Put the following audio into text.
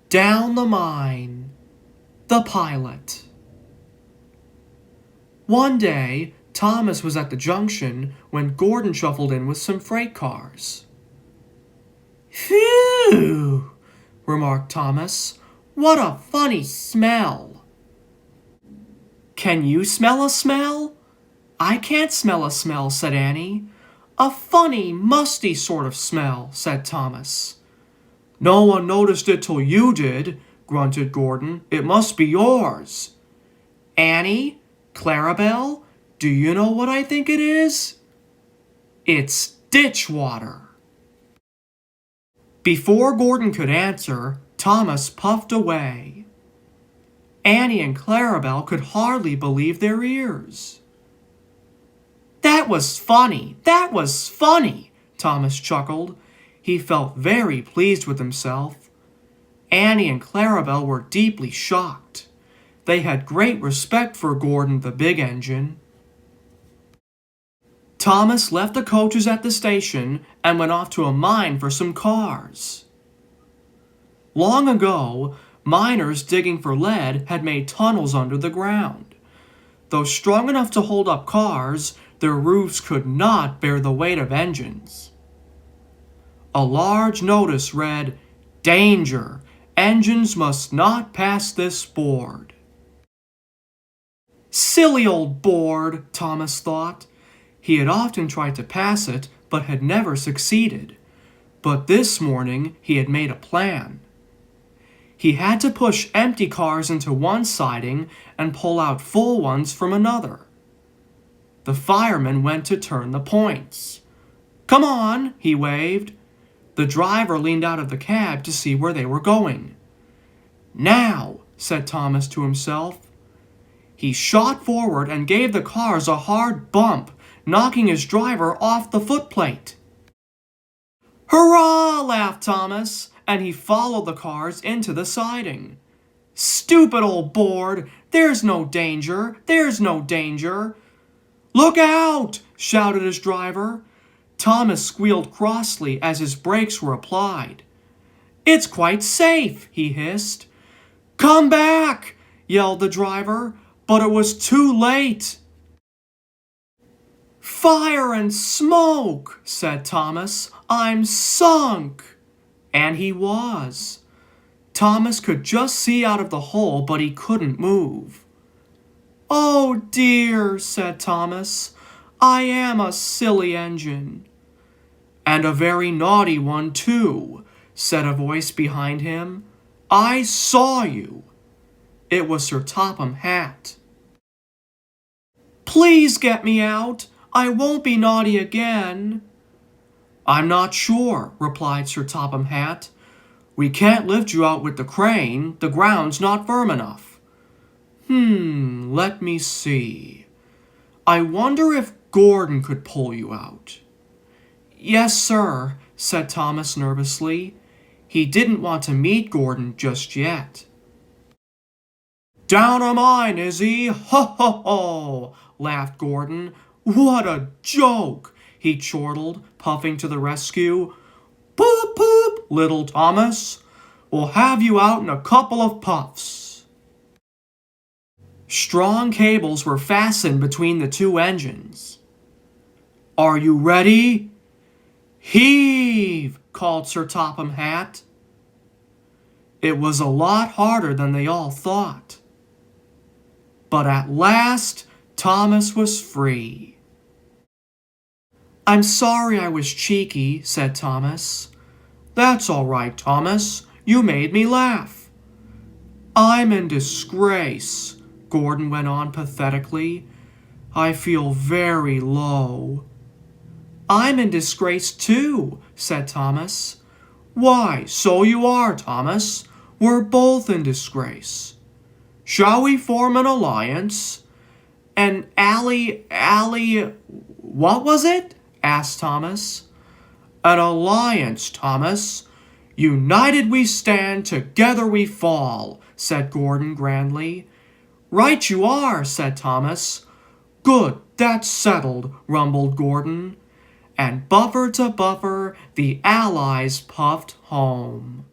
Down the Mine, the Pilot. One day, Thomas was at the junction when Gordon shuffled in with some freight cars. "Phew," remarked Thomas. "What a funny smell." "Can you smell a smell?" "I can't smell a smell," said Annie. "A funny, musty sort of smell," said Thomas. "No one noticed it till you did," grunted Gordon. "It must be yours." "Annie? Clarabelle? Do you know what I think it is?" "It's ditch water." Before Gordon could answer, Thomas puffed away. Annie and Clarabelle could hardly believe their ears. "That was funny! That was funny!" Thomas chuckled. He felt very pleased with himself. Annie and Clarabelle were deeply shocked. They had great respect for Gordon the Big Engine. Thomas left the coaches at the station and went off to a mine for some cars. Long ago, miners digging for lead had made tunnels under the ground. Though strong enough to hold up cars, their roofs could not bear the weight of engines. A large notice read, "Danger! Engines must not pass this board." Silly old board, Thomas thought. He had often tried to pass it, but had never succeeded. But this morning he had made a plan. He had to push empty cars into one siding and pull out full ones from another. The fireman went to turn the points. "Come on," he waved. The driver leaned out of the cab to see where they were going. "Now," said Thomas to himself. He shot forward and gave the cars a hard bump, knocking his driver off the footplate. "Hurrah!" laughed Thomas, and he followed the cars into the siding. "Stupid old board! There's no danger! There's no danger!" "Look out!" shouted his driver. Thomas squealed crossly as his brakes were applied. "It's quite safe," he hissed. "Come back!" yelled the driver, but it was too late. "Fire and smoke," said Thomas. "I'm sunk." And he was. Thomas could just see out of the hole, but he couldn't move. "Oh dear," said Thomas. "I am a silly engine." "And a very naughty one, too," said a voice behind him. "I saw you." It was Sir Topham Hatt. "Please get me out. I won't be naughty again." "I'm not sure," replied Sir Topham Hatt. "We can't lift you out with the crane. The ground's not firm enough." Let me see. I wonder if Gordon could pull you out." "Yes, sir," said Thomas nervously. He didn't want to meet Gordon just yet. "Down a mine, is he? Ho, ho, ho!" laughed Gordon. "What a joke!" he chortled, puffing to the rescue. "Poop, poop, little Thomas. We'll have you out in a couple of puffs." Strong cables were fastened between the two engines. "Are you ready?" "Heave!" called Sir Topham Hatt. It was a lot harder than they all thought. But at last, Thomas was free. "I'm sorry I was cheeky," said Thomas. "That's all right, Thomas. You made me laugh." "I'm in disgrace," Gordon went on pathetically. "I feel very low." "I'm in disgrace too," said Thomas. "Why, so you are, Thomas. We're both in disgrace. Shall we form an alliance?" What was it?" asked Thomas. "An alliance, Thomas. United we stand, together we fall," said Gordon grandly. "Right you are," said Thomas. "Good, that's settled," rumbled Gordon. And buffer to buffer, the Allies puffed home.